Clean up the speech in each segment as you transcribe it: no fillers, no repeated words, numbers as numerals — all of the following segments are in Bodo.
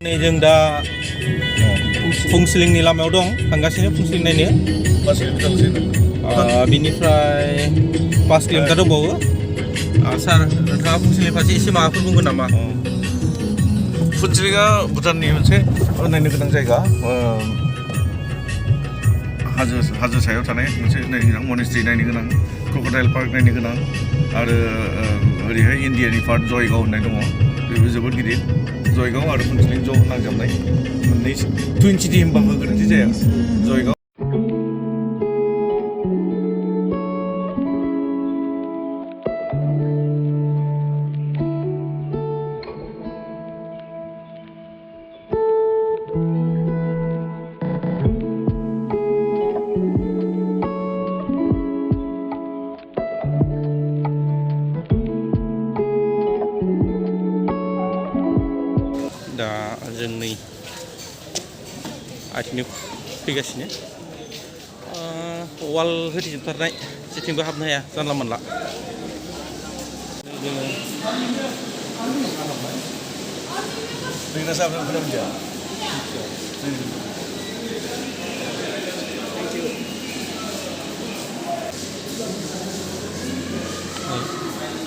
Ini जों दा फुंसिलिंनि लामायाव दं थांगासिनो फुंसिलिं नायनो बिनिफ्राय 5 किल'मिटार दंबावो सार नोंथाङा फुंसिलिं फारसे एसे माबाफोर बुंगोन नामा फुंसिलिंआ भुटाननि मोनसे नायनो गोनां जायगा हाजो सायाव थानाय मोनसे नायनो गोनां मनेस्ट्रि नायनो गोनां क्रकडाइल पार्क नायनो गोनां आरो ओरैहाय इन्डियानि पार्ट जयगाव होननाय दङ बेबो जोबोद गिदिर जयगाव आरो फुंसिलिं ज' नांजाबनाय मोननै टुइन सिटि होनबाबो गोरोन्थि जाया जयगाव दा जों नै आथिंजों फैगासिनो वाल होथेजोबथारनाय जेथिंबो हाबनो हाया जानला मोनला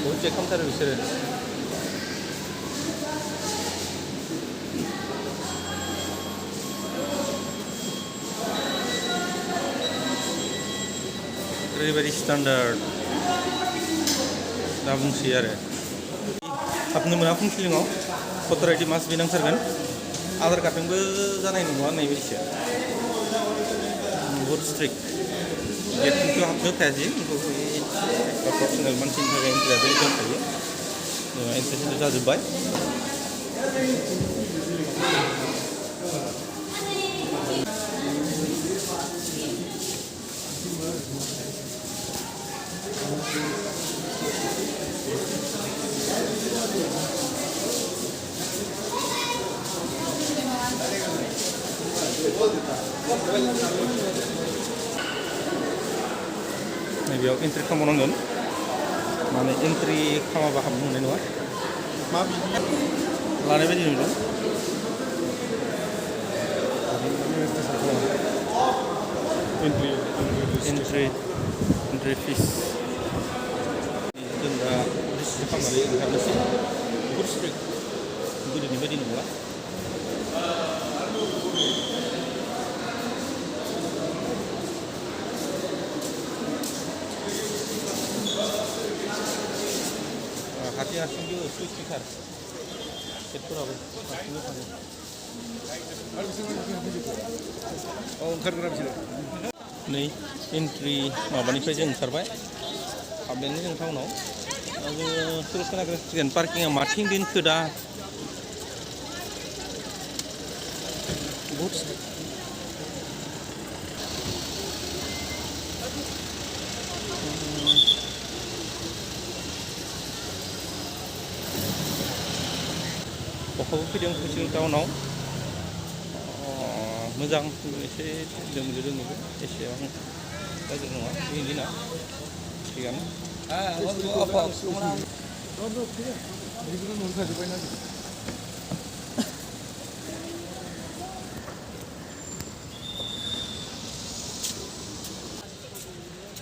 बहुद चेक खालामथारो बिसोरो ओरैबायदि स्टान्डार्ड दा बुंसै आरो हाबनो मोना फुंसिलिङाव भटार आइडि मास बि नांथारगोन आधार कार्डजोंबो जानाय नङा होननाय बायदिसो बहुद स्ट्रिक्ट गेटखौथ' हाबनो होखायासै पार्सनेल मानसिनि थाखाय एन्ट्रिया बेलेग दंखायो एन्ट्रि जाजोब्बाय नैबेयाव एन्ट्रि खालामनांगोन माने एन्ट्रि खालामाबा हाबनो मोननाय नङा मा लानाय बायदि नुदों एन्ट्रि फिस जों दा रिसिभ खालामनानै ओंखारनोसै बहुद स्ट्रिक्ट गोदोनि बायदि नंला हारसिं हारसिंबो सुइसटिखार गेटफोराबो हारसिंबो थाङो नै एन्ट्रि माबानिफ्राय जों ओंखारबाय हाबनानै जों टाउनाव जोङो क्रस खोनासिगोन पार्किंआ माथिं दोनखो दा बहुद अखाबो फैदों फुंसिलिं टाउनाव मोजां एसे दोमैलु दोमैलु एसेबां गाज्रि नङा बे दिना थिगानो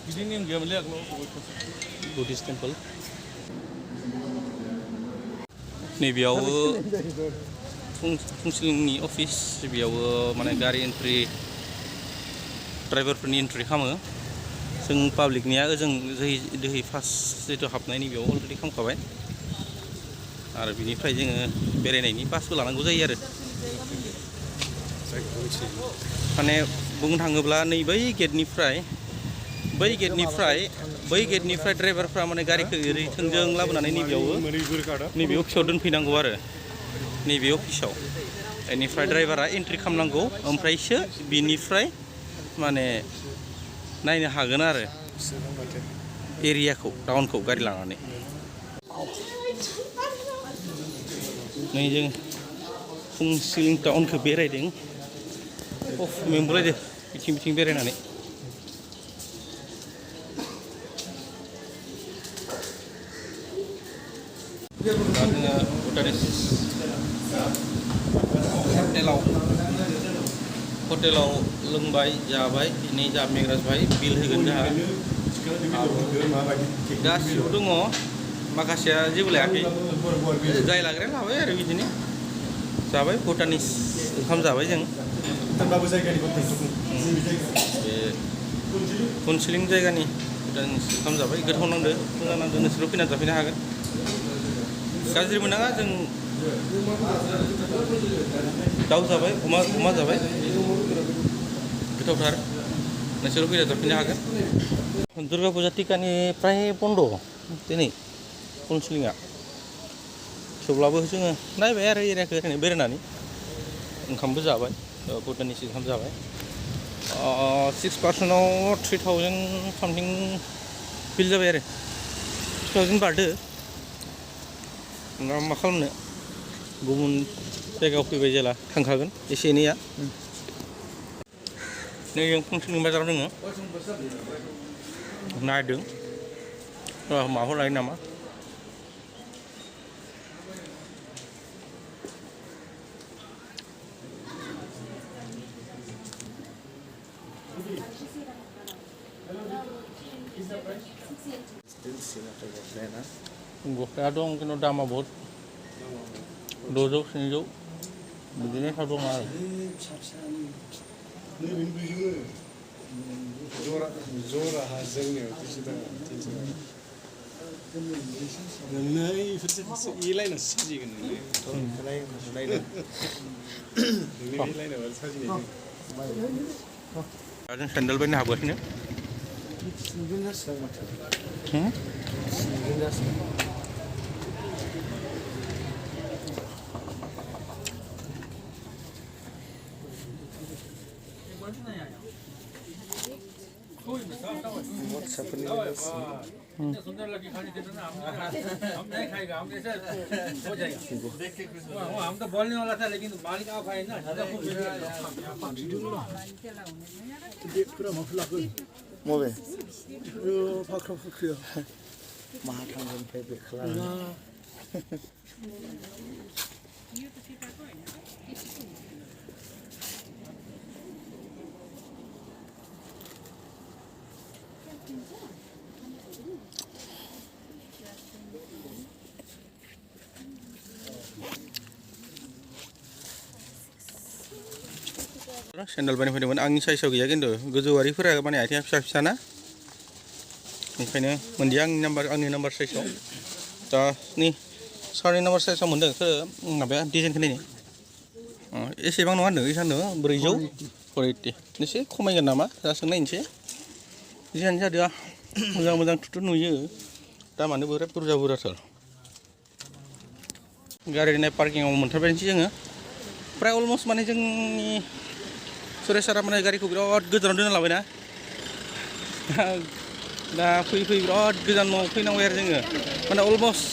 बिदि नेम गैयामोनलै आगोलाव बुद्धिस्ट टेम्पोल नैबेयाव फुंसिलिंनि अफिस बेयाव माने गारि एन्ट्रि ड्राइभारफोरनि एन्ट्रि खालामो जों पाब्लिकनिया ओजों दै फार्स्ट जिथु हाबनायनि बेयाव अलरेडि खालामखाबाय आरो बिनिफ्राय जोङो बेरायनायनि पासबो लानांगौ जायो आरो माने बुंनो थाङोब्ला नै बै गेटनिफ्राय ड्राइभारफ्रा माने गारिखौ ओरै थोंजों लाबोनानै नैबे अफिसाव दोनफैनांगौ आरो नैबे अफिसाव बेनिफ्राय ड्राइभारा एन्ट्रि खालामनांगौ ओमफ्रायसो बिनिफ्राय माने नायनो हागोन आरो एरियाखौ टाउनखौ गारि लानानै नै जों फुंसिलिं टाउनखौ बेरायदों मेंबोलायदो बिथिं बेरायनानै दा जोङो भुटानिस हटेलाव लोंबाय जाबाय इनि जा मेग्रास भाई बिल होगोन जोंहा गासिबो दङ माखासेया जेबो लायाखै जाय लाग्राया लाबाय आरो बिदिनो जाबाय भुटानिस ओंखाम जाबाय जों बे फुनसिलिं जायगानि भुटानिस ओंखाम जाबाय गोथाव नांदो मोजां नांदो नोंसोरबो फैना जाफैनो हागोन गाज्रि मोनाङा जों दाउ जाबाय अमा जाबाय गोथावथार नोंसोरबो फैना जाफैनो हागोन दुर्गा फुजा टिकानि प्राय बन्द दिनै फुनसिलिङा थेवब्लाबो जोङो नायबाय आरो एरियाखौ ओरैनो बेरायनानै ओंखामबो जाबाय भुटानिस ओंखाम जाबाय 6 पार्सनाव 3000 सामथिं बिल जाबाय आरो 2000 बारदो मा खालामनो गुबुन जायगायाव फैबाय जेला थांखागोन एसे एनैया नै जों फुनसिलिं बाजाराव दङ नायदों माबाफोर लायो नामा गस्लाया दं खिन्थु दामा बहुत 600 700 बिदिनो थाव दं आरो जों सेन्देल बायनो हाबगासिनो सुंदर लगी खाने देते ना हम नहीं खाएगा हम ऐसे हो जाएगा हम तो बोलने वाला था लेकिन मालिक आप खाए ना मबे फाख्रा फाख्रिया माहा थांगोन फै बेखला सेन्देल बायनो फैदोंमोन आंनि साइजआव गैया खिन्थु गोजौआरिफोरा माने आथिङा फिसा फिसा ना ओंखायनो मोनदिया आंनि नाम्बार साइजआव दा नै सारनि नाम्बार साइजआव मोनदों माबाया डिजाइनखौ नायनो एसेबां नङा होनदों एसे होनदों 480 एसे खमायगोन नामा जासों नायनोसै जियानो जादों मोजां मोजां थुथु नुयो दामानो बिराद बुरजाथार गारिनि पार्किंआव मोनथारबायनोसै जोङो प्राय अलमस्ट माने जोंनि सुरेश सारा माने गारिखौ बिराद गोजानाव दोनना लाबायना दा फैयै बिराद गोजानाव फैनांबाय आरो जोङो माने अलमस्ट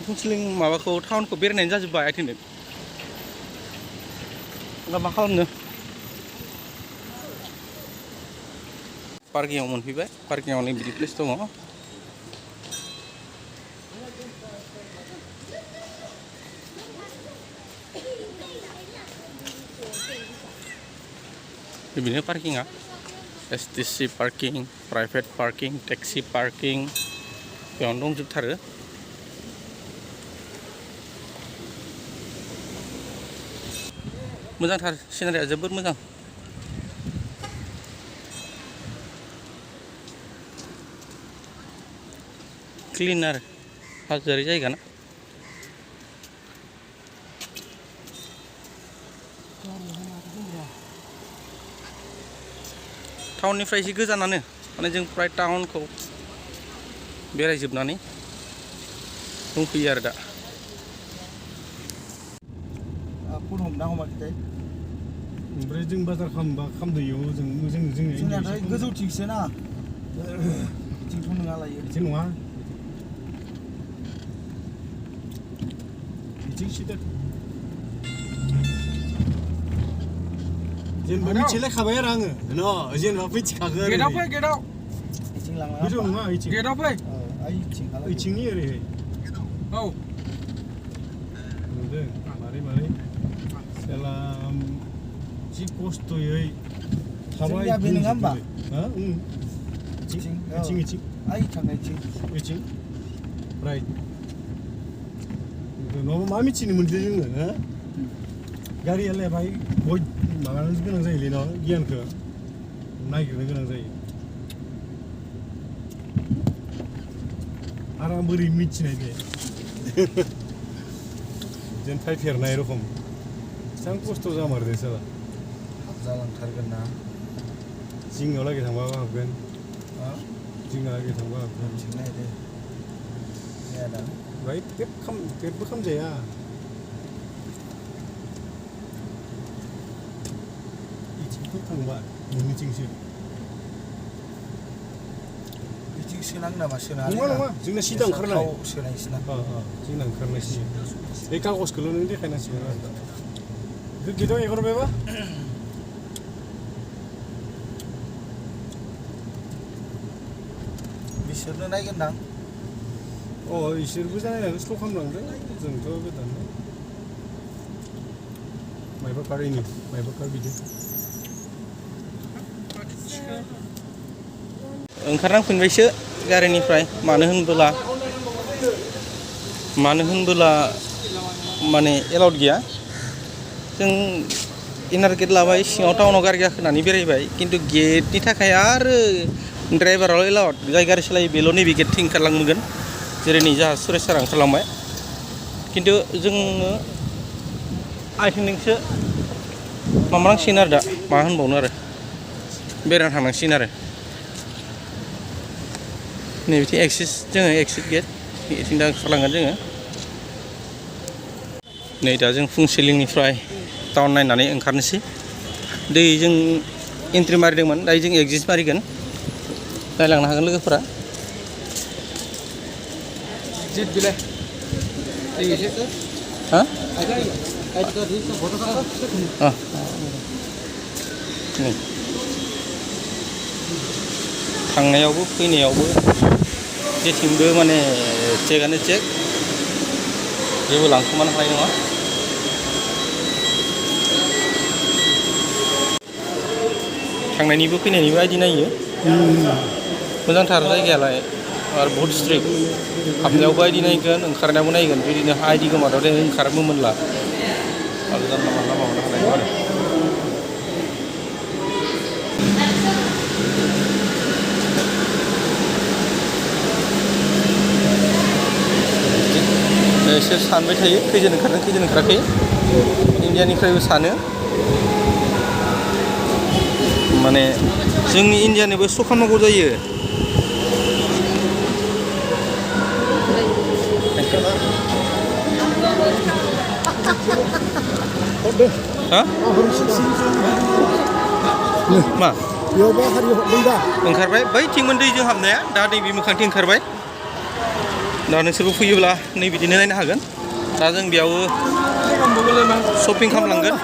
फुनसिलिं माबाखौ टाउनखौ बेरायनाय जाजोब्बाय आथिंजों दा मा खालामनो पार्किंआव मोनफैबाय पार्किंआव नै बिदि प्लेस दङ बेनो पार्किंआ STC parking private parking taxi parking बेयावनो दंजोबथारो मोजांथार सिनारिया जोबोद मोजां क्लिन आरो हाजोआरि जायगा ना टाउननिफ्राय एसे गोजानानो माने जों प्राय टाउनखौ बेरायजोबनानै दंफैयो आरो दा फन हमना हमाखै ओमफ्राय जों बाजार खालामदों जोंना गोजौथिंसो ना बिथिंथ' नङा लायो बिथिं नङा बिथिं सिदा जेनेबा मिथिलायखाबाय आरो आङो जेनेबा मिथिखागोन गेटआव फै गेटआव बिथिं लाङा गोजौ नङा ओइथिं गेटआव फै ओइथिं ओइथिंनि ओरैहाय औ नुदों नुदों मारै जेला जि खस्थ'यै थाबाय जोंनिया बे नङा होमबा? हा इथिं आइ थांनायथिं इथिं राइट नङाबा मा मिथिनो मोनदों जोङो हो गारियालाय बाहाय बय माबानो गोनां जायोलै न' गियानखौ नागिरनो गोनां जायो आरो आं बोरै मिथिनाय दे जेन फायफेरनाय रखम बेसेबां खस्थ' जामारदों साला जालांथारगोन ना जिङाव लागै थांबाबो हाबगोन जिङाव लागै थांबा हाबगोन नायदो जाया दा बाहाय टेपबो खालामजाया इथिंथ' थांबा नोंनिथिंसो बिथिं सोनां नामा सोना नङा जोंना सिदा ओंखारनाय सोनायसोना जोंना ओंखारनायसो बे कागजखौल' नों देखायनांसिगोन आरो गेटआव एगारबायबा बिसोरनो नायगोनदां इसोरबो जानायनानै स्ल' खालामलांदों जोंथ' गोदान माइबा कार बिदि ओंखारनांफिनबायसो गारिनिफ्राय मानो होनबोला माने एलाउड गैया जों इनार गेट लाबाय सिङाव टाउनाव गारि गाखोनानै बेरायबाय खिन्थु गेटनि थाखाय आरो ड्राइभाराल' एलाउड जाय गारि सालायो बेल' नैबे गेटथिं ओंखारलांनो मोनगोन जेरै नै जोंहा सुरेश सारा ओंखारलांबाय खिन्थु जोङो आथिंजोंसो माबानांसिगोन आरो दा मा होनबावनो आरो बेरायना थांनांसिगोन आरो नैबेथिं एक्सिट गेट बेथिं दा ओंखारलांगोन जोङो नै दा जों फुंसिलिंनिफ्राय टाउन नायनानै ओंखारनोसै जों एन्ट्रि मारिदोंमोन दायो जों एक्सिट मारिगोन नायलांनो हागोन लोगोफोरा हा थांनायावबो फैनायावबो जेथिंबो माने चेकआनो चेक जेबो लांखोमानो हानाय नङा थांनायनिबो फैनायनिबो आइडि नायो मोजांथार जायगायालाय आरो बहुत स्ट्रिक्ट हाबनायावबो आइडि नायगोन ओंखारनायावबो नायगोन जुदि आइडि गोमादाव ओंखारबो मोनला आरो जानला मानला माबानो हानाय नङा आरो एसे सानबाय थायो खैजोन ओंखारदों खैजोन ओंखाराखै इन्डियानिफ्रायबो सानो माने जोंनि इन्डियानोबो श' खालामनांगौ जायो हा मा ओंखारबाय बैथिंमोन दैजों हाबनाया दा नैबे मोखांथिं ओंखारबाय दा नोंसोरबो फैयोब्ला नै बिदिनो नायनो हागोन दा जों बेयाव शपिं खालामलांगोन